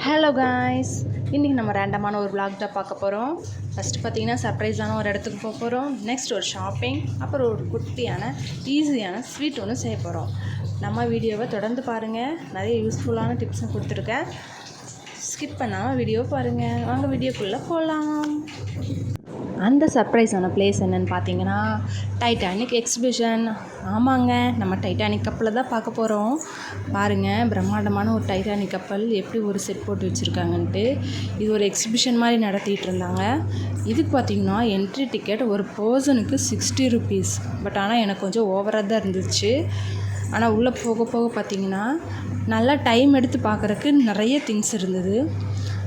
Hello guys, இன்றைக்கி நம்ம ரேண்டமான ஒரு vlog தான் பார்க்க போகிறோம். ஃபஸ்ட்டு பார்த்திங்கன்னா சர்ப்ரைஸான ஒரு இடத்துக்கு போக போகிறோம். நெக்ஸ்ட் ஒரு ஷாப்பிங், அப்புறம் ஒரு குட்டியான ஈஸியான ஸ்வீட் ஒன்று செய்ய போகிறோம். நம்ம வீடியோவை தொடர்ந்து பாருங்கள், நிறைய யூஸ்ஃபுல்லான டிப்ஸும் கொடுத்துருக்கேன். ஸ்கிப் பண்ணாமல் வீடியோ பாருங்கள். வாங்க வீடியோக்குள்ளே போகலாம். அந்த சர்ப்ரைஸான பிளேஸ் என்னென்னு பார்த்தீங்கன்னா டைட்டானிக் எக்ஸிபிஷன். ஆமாங்க, நம்ம டைட்டானிக் கப்பலை தான் பார்க்க போகிறோம். பாருங்கள், பிரம்மாண்டமான ஒரு டைட்டானிக் கப்பல் எப்படி ஒரு செட் போட்டு வச்சுருக்காங்கன்ட்டு. இது ஒரு எக்ஸிபிஷன் மாதிரி நடத்திட்டு இருந்தாங்க. இதுக்கு பார்த்திங்கன்னா என்ட்ரி டிக்கெட் ஒரு பர்சனுக்கு 60 rupees. பட் ஆனால் எனக்கு கொஞ்சம் ஓவராக தான் இருந்துச்சு. ஆனால் உள்ளே போக போக பார்த்திங்கன்னா நல்லா டைம் எடுத்து பார்க்குறக்கு நிறைய திங்ஸ் இருந்தது.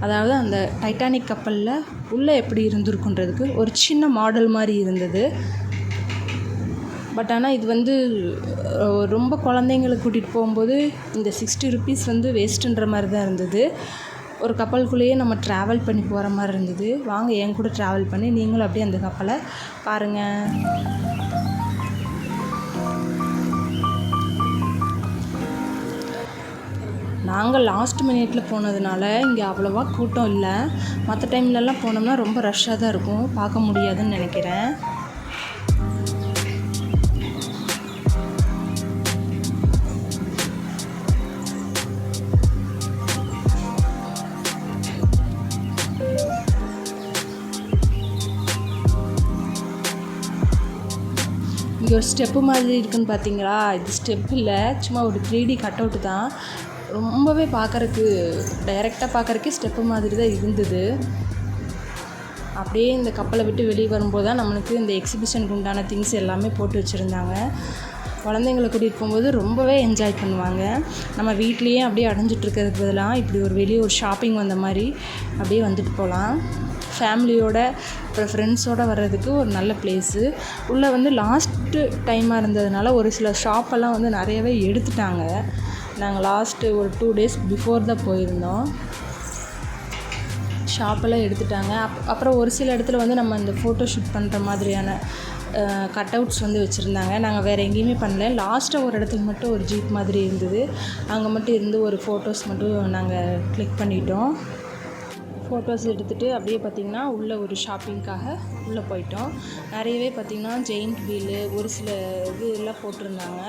அதாவது அந்த டைட்டானிக் கப்பலில் உள்ளே எப்படி இருந்திருக்குன்றதுக்கு ஒரு சின்ன மாடல் மாதிரி இருந்தது. பட் ஆனால் இது வந்து ரொம்ப குழந்தைங்களை கூட்டிகிட்டு போகும்போது இந்த 60 rupees வந்து வேஸ்ட்டுன்ற மாதிரி தான் இருந்தது. ஒரு கப்பலுக்குள்ளேயே நம்ம ட்ராவல் பண்ணி போகிற மாதிரி இருந்தது. வாங்க என் கூட ட்ராவல் பண்ணி நீங்களும் அப்படியே அந்த கப்பலை பாருங்கள். நாங்கள் லாஸ்ட் மினிட்ல போனதுனால இங்கே அவ்வளோவா கூட்டம் இல்லை. மற்ற டைம்லலாம் போனோம்னா ரொம்ப ரஷ்ஷாக தான் இருக்கும், பார்க்க முடியாதுன்னு நினைக்கிறேன். இங்கே ஒரு ஸ்டெப்பு மாதிரி இருக்குதுன்னு பார்த்தீங்களா? இது ஸ்டெப் இல்லை, சும்மா ஒரு 3D கட் அவுட்டு தான். ரொம்பவே பார்க்குறக்கு டைரெக்டாக பார்க்குறக்கே ஸ்டெப்பு மாதிரி தான் இருந்தது. அப்படியே இந்த கப்பலை விட்டு வெளியே வரும்போது தான் நம்மளுக்கு இந்த எக்ஸிபிஷனுக்கு உண்டான திங்ஸ் எல்லாமே போட்டு வச்சுருந்தாங்க. குழந்தைங்களை கூட்டிகிட்டு போகும்போது ரொம்பவே என்ஜாய் பண்ணுவாங்க. நம்ம வீட்லேயே அப்படியே அடைஞ்சிட்ருக்கிறதுக்கு பதிலாக இப்படி ஒரு வெளியே ஒரு ஷாப்பிங் வந்த மாதிரி அப்படியே வந்துட்டு போகலாம். ஃபேமிலியோட அப்புறம் ஃப்ரெண்ட்ஸோடு வர்றதுக்கு ஒரு நல்ல பிளேஸு. உள்ளே வந்து லாஸ்ட்டு டைமாக இருந்ததுனால ஒரு சில ஷாப்பெல்லாம் வந்து நிறையவே எடுத்துட்டாங்க. நாங்கள் லாஸ்ட்டு ஒரு 2 days பிஃபோர் தான் போயிருந்தோம். ஷாப்பெல்லாம் எடுத்துட்டாங்க. அப்புறம் ஒரு சில இடத்துல வந்து நம்ம இந்த ஃபோட்டோ ஷூட் பண்ணுற மாதிரியான கட் அவுட்ஸ் வந்து வச்சுருந்தாங்க. நாங்கள் வேறு எங்கேயுமே பண்ணல. லாஸ்ட்டாக ஒரு இடத்துல மட்டும் ஒரு ஜீப் மாதிரி இருந்தது. அங்கே மட்டும் இருந்து ஒரு ஃபோட்டோஸ் மட்டும் நாங்கள் கிளிக் பண்ணிட்டோம். ஃபோட்டோஸ் எடுத்துகிட்டு அப்படியே பார்த்திங்கன்னா உள்ளே ஒரு ஷாப்பிங்க்காக உள்ளே போயிட்டோம். நிறையவே பார்த்திங்கன்னா ஜெயிண்ட் வீலு ஒரு சில இது எல்லாம் போட்டிருந்தாங்க.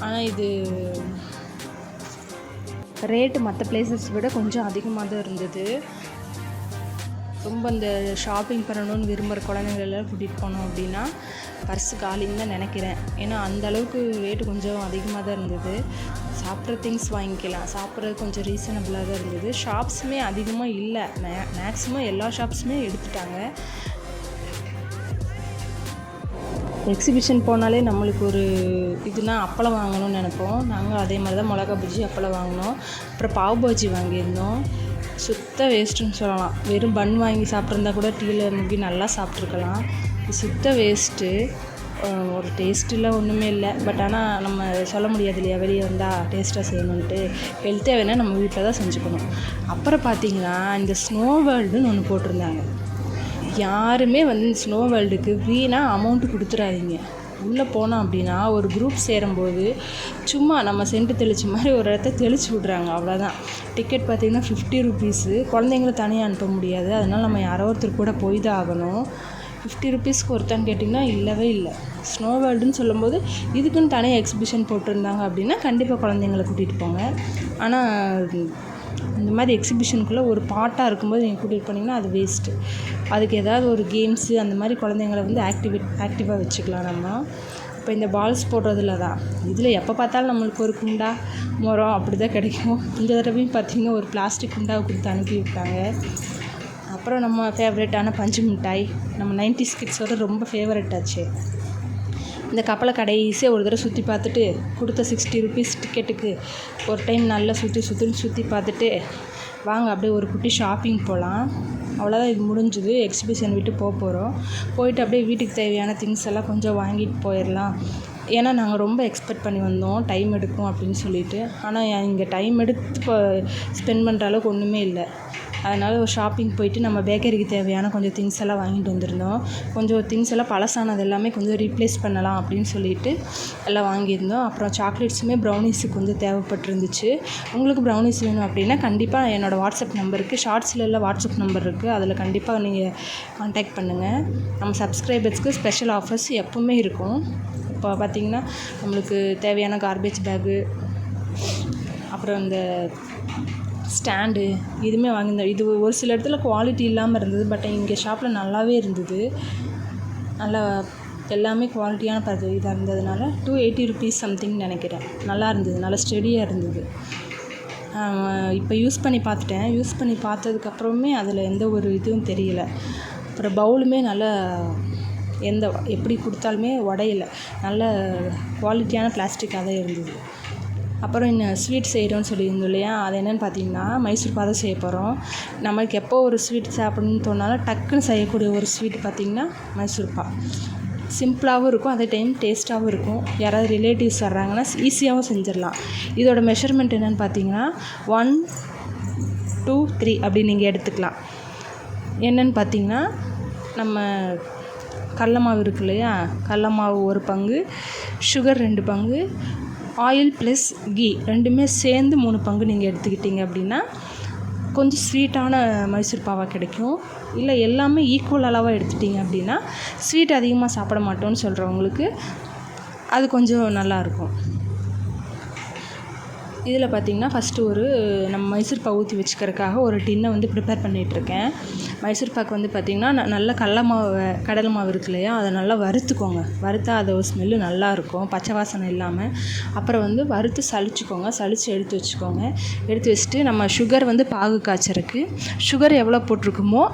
ஆனால் இது ரேட்டு மற்ற பிளேசஸ் விட கொஞ்சம் அதிகமாக தான் இருந்தது. ரொம்ப இந்த ஷாப்பிங் பண்ணணும்னு விரும்புகிற குழந்தைங்களெல்லாம் கூட்டிகிட்டு போனோம் அப்படின்னா பர்ஸு காலின்னு தான் நினைக்கிறேன். ஏன்னா அந்தளவுக்கு ரேட்டு கொஞ்சம் அதிகமாக தான் இருந்தது. சாப்பிட்ற திங்ஸ் வாங்கிக்கலாம், சாப்பிட்றது கொஞ்சம் ரீசனபிளாக தான் இருந்தது. ஷாப்ஸுமே அதிகமாக இல்லை, மேக்ஸிமம் எல்லா ஷாப்ஸுமே எடுத்துட்டாங்க. எக்ஸிபிஷன் போனாலே நம்மளுக்கு ஒரு இதுனா அப்பளம் வாங்கணும்னு நினைப்போம். நாங்கள் அதே மாதிரி தான் மிளகா பஜ்ஜி அப்பளம் வாங்கினோம். அப்புறம் பாவ் பாஜி வாங்கியிருந்தோம். சுத்த வேஸ்ட்டுன்னு சொல்லலாம். வெறும் பன் வாங்கி சாப்பிட்ருந்தா கூட டீயில் முக்கி நல்லா சாப்பிட்ருக்கலாம். சுத்த வேஸ்ட்டு. ஒரு டேஸ்ட் இல்லை, ஒன்றுமே இல்லை. பட் ஆனால் நம்ம சொல்ல முடியாது இல்லையா, வெளியே வந்தால் டேஸ்ட்டாக செய்யணுன்ட்டு. ஹெல்த்தியாக வேணால் நம்ம வீட்டில் தான் செஞ்சுக்கணும். அப்புறம் பார்த்திங்கன்னா இந்த ஸ்னோ வேர்ல்டுன்னு ஒன்று போட்டிருந்தாங்க. யாருமே வந்து இந்த ஸ்னோ வேர்ல்டுக்கு வீணாக அமௌண்ட்டு கொடுத்துடாதீங்க. உள்ளே போனோம் அப்படின்னா ஒரு குரூப் சேரும்போது சும்மா நம்ம சென்ட்டு தெளிச்ச மாதிரி ஒரு இடத்த தெளிச்சு விட்றாங்க, அவ்வளோதான். டிக்கெட் பார்த்திங்கன்னா 50 rupees. குழந்தைங்கள தனியாக அனுப்ப முடியாது, அதனால் நம்ம யாரோ ஒருத்தர் கூட போய் தான் ஆகணும். 50 rupeesக்கு ஒருத்தான்னு கேட்டிங்கன்னா இல்லவே இல்லை. ஸ்னோ வேர்ல்டுன்னு சொல்லும்போது இதுக்குன்னு தனியாக எக்ஸிபிஷன் போட்டிருந்தாங்க அப்படின்னா கண்டிப்பாக குழந்தைங்கள கூட்டிகிட்டு போங்க. ஆனால் இந்த மாதிரி எக்ஸிபிஷனுக்குள்ளே ஒரு பாட்டாக இருக்கும்போது நீங்கள் கூட்டிகிட்டு போனீங்கன்னா அது வேஸ்ட்டு. அதுக்கு ஏதாவது ஒரு கேம்ஸு அந்த மாதிரி குழந்தைங்கள வந்து ஆக்டிவாக வச்சுக்கலாம் நம்ம. இப்போ இந்த பால்ஸ் போடுறதுல தான் இதில் எப்போ பார்த்தாலும் நம்மளுக்கு ஒரு குண்டா முறம் அப்படி தான் கிடைக்கும். இந்த தடவையும் பார்த்திங்கன்னா ஒரு பிளாஸ்டிக் குண்டாவை கொடுத்து அனுப்பி விட்டாங்க. அப்புறம் நம்ம ஃபேவரட்டான பஞ்சு மிட்டாய், நம்ம 90s கிட்ஸோட ரொம்ப ஃபேவரட் ஆச்சு. இந்த கப்பலை கடைசியாக ஒரு தடவை சுற்றி பார்த்துட்டு கொடுத்த 60 rupees டிக்கெட்டுக்கு ஒரு டைம் நல்லா சுற்றி பார்த்துட்டு வாங்க அப்படியே ஒரு குட்டி ஷாப்பிங் போகலாம். அவ்வளோதான், இது முடிஞ்சுது. எக்ஸிபிஷன் விட்டு போகிறோம். போயிட்டு அப்படியே வீட்டுக்கு தேவையான திங்ஸ் எல்லாம் கொஞ்சம் வாங்கிட்டு போயிடலாம். ஏன்னா நாங்கள் ரொம்ப எக்ஸ்பெக்ட் பண்ணி வந்தோம் டைம் எடுக்கும் அப்படின்னு சொல்லிட்டு. ஆனால் இங்கே டைம் எடுத்து இப்போ ஸ்பெண்ட் பண்ணுற அளவுக்கு ஒன்றுமே இல்லை. அதனால் ஒரு ஷாப்பிங் போயிட்டு நம்ம பேக்கரிக்கு தேவையான கொஞ்சம் திங்ஸ் எல்லாம் வாங்கிட்டு வந்திருந்தோம். கொஞ்சம் திங்ஸ் எல்லாம் பழசானது எல்லாமே கொஞ்சம் ரீப்ளேஸ் பண்ணலாம் அப்படின்னு சொல்லிட்டு எல்லாம் வாங்கியிருந்தோம். அப்புறம் சாக்லேட்ஸுமே ப்ரௌனிஸுக்கு கொஞ்சம் தேவைப்பட்டிருந்துச்சு. உங்களுக்கு ப்ரௌனிஸ் வேணும் அப்படின்னா கண்டிப்பாக என்னோடய வாட்ஸ்அப் நம்பருக்கு ஷார்ட்ஸில் எல்லாம் வாட்ஸ்அப் நம்பர் இருக்குது, அதில் கண்டிப்பாக நீங்கள் கான்டாக்ட் பண்ணுங்கள். நம்ம சப்ஸ்கிரைபர்ஸ்க்கு ஸ்பெஷல் ஆஃபர்ஸ் எப்போவுமே இருக்கும். இப்போ பார்த்திங்கன்னா நம்மளுக்கு தேவையான கார்பேஜ் பேக்கு, அப்புறம் இந்த ஸ்டாண்டு இதுவுமே வாங்கியிருந்தோம். இது ஒரு சில இடத்துல குவாலிட்டி இல்லாமல் இருந்தது, பட் இங்கே ஷாப்பில் நல்லாவே இருந்தது. நல்லா எல்லாமே குவாலிட்டியான இதாக இருந்ததுனால 280 ருபீஸ் சம்திங் நினைக்கிறேன். நல்லா இருந்தது, நல்லா ஸ்டெடியாக இருந்தது. இப்போ யூஸ் பண்ணி பார்த்துட்டேன். யூஸ் பண்ணி பார்த்ததுக்கப்புறமே அதில் எந்த ஒரு இதுவும் தெரியல. அப்புறம் பவுலுமே நல்லா எப்படி கொடுத்தாலுமே உடையல, நல்ல குவாலிட்டியான பிளாஸ்டிக்காக தான் இருந்தது. அப்புறம் இன்னும் ஸ்வீட் செய்கிறோன்னு சொல்லியிருந்தோம் இல்லையா, அது என்னென்னு பார்த்தீங்கன்னா மைசூர் பாகு செய்ய போகிறோம். நம்மளுக்கு எப்போ ஒரு ஸ்வீட் சாப்பிடணும்னு தோணாலும் டக்குன்னு செய்யக்கூடிய ஒரு ஸ்வீட் பார்த்திங்கன்னா மைசூர் பாகு. சிம்பிளாகவும் இருக்கும், அதே டைம் டேஸ்ட்டாகவும் இருக்கும். யாராவது ரிலேட்டிவ்ஸ் வர்றாங்கன்னா ஈஸியாகவும் செஞ்சிடலாம். இதோட மெஷர்மெண்ட் என்னென்னு பார்த்தீங்கன்னா 1 2 3 அப்படி நீங்கள் எடுத்துக்கலாம். என்னென்னு பார்த்தீங்கன்னா நம்ம கடல மாவு இருக்கு இல்லையா, கடல மாவு 1 பங்கு, சுகர் 2 பங்கு, ஆயில் ப்ளஸ் கீ ரெண்டுமே சேர்ந்து 3 பங்கு நீங்கள் எடுத்துக்கிட்டிங்க அப்படின்னா கொஞ்சம் ஸ்வீட்டான மைசூர் பாவா கிடைக்கும். இல்லை எல்லாமே ஈக்குவல் அளவாக எடுத்துட்டிங்க அப்படின்னா ஸ்வீட் அதிகமாக சாப்பிட மாட்டோம்னு சொல்கிறவங்களுக்கு அது கொஞ்சம் நல்லாயிருக்கும். இதில் பார்த்திங்கன்னா ஃபஸ்ட்டு நம்ம மைசூர் பாகு ஊற்றி வச்சுக்கிறதுக்காக ஒரு டின்னை வந்து ப்ரிப்பேர் பண்ணிகிட்ருக்கேன். மைசூர் பாக்கு வந்து பார்த்திங்கன்னா நல்ல கடலை மாவு இருக்கு இல்லையா, அதை நல்லா வறுத்துக்கோங்க. வறுத்தா அது ஒரு ஸ்மெல்லு நல்லாயிருக்கும், பச்சை வாசனை இல்லாமல். அப்புறம் வந்து வறுத்து சளிச்சிக்கோங்க, சளிச்சு எடுத்து வச்சுக்கோங்க. எடுத்து வச்சுட்டு நம்ம சுகர் வந்து பாகு காய்ச்சறக்கு சுகர் எவ்வளோ போட்டிருக்குமோ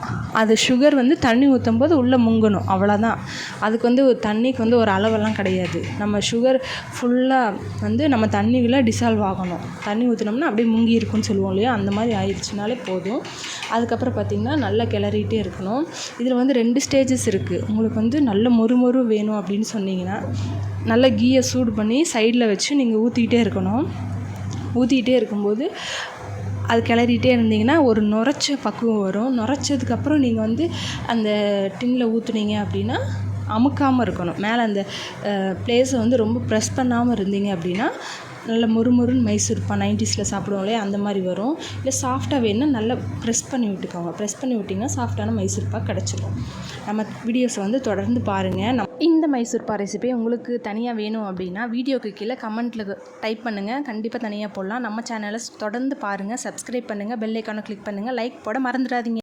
அது சுகர் வந்து தண்ணி ஊற்றும் போது உள்ளே முங்கணும், அவ்வளோதான். அதுக்கு வந்து தண்ணிக்கு வந்து ஒரு அளவெல்லாம் கிடையாது. நம்ம சுகர் ஃபுல்லாக வந்து நம்ம தண்ணிக்குள்ளே டிசால்வ் ஆகணும். தண்ணி ஊற்றினோம்னா அப்படியே முங்கி இருக்குன்னு சொல்லுவோம் இல்லையா, அந்த மாதிரி ஆயிடுச்சுனாலே போதும். அதுக்கப்புறம் பார்த்திங்கன்னா நல்லா கிளறிட்டே இருக்கணும். இதில் வந்து 2 ஸ்டேஜஸ் இருக்குது. உங்களுக்கு வந்து நல்ல மொறு வேணும் அப்படின்னு சொன்னிங்கன்னா நல்லா கீயை சூடு பண்ணி சைடில் வச்சு நீங்கள் ஊற்றிக்கிட்டே இருக்கணும். ஊற்றிக்கிட்டே இருக்கும்போது அது கிளறிட்டே இருந்தீங்கன்னா ஒரு நுரைச்ச பக்குவம் வரும். நுரைச்சதுக்கப்புறம் நீங்கள் வந்து அந்த டின்னில் ஊற்றுனீங்க அப்படின்னா அமுக்காமல் இருக்கணும். மேலே அந்த ப்ளேஸை வந்து ரொம்ப ப்ரெஸ் பண்ணாமல் இருந்தீங்க அப்படின்னா நல்ல முறுமுறுன்னு மைசூர் பாகு 90ஸில் சாப்பிடுவோம் இல்லையா, அந்த மாதிரி வரும். இல்லை சாஃப்டாக வேணும்னா நல்லா ப்ரெஸ் பண்ணி விட்டுக்கோங்க. ப்ரெஸ் பண்ணி விட்டிங்கன்னா சாஃப்டான மைசூர் பாகு கிடச்சிடும். நம்ம வீடியோஸை வந்து தொடர்ந்து பாருங்கள். இந்த மைசூர் பாகு ரெசிபி உங்களுக்கு தனியாக வேணும் அப்படின்னா வீடியோக்கு கீழே கமெண்ட்டில் டைப் பண்ணுங்கள், கண்டிப்பாக தனியாக போடலாம். நம்ம சேனலை தொடர்ந்து பாருங்கள், சப்ஸ்கிரைப் பண்ணுங்கள், பெல் ஐக்கானை கிளிக் பண்ணுங்கள், லைக் போட மறந்துடாதீங்க.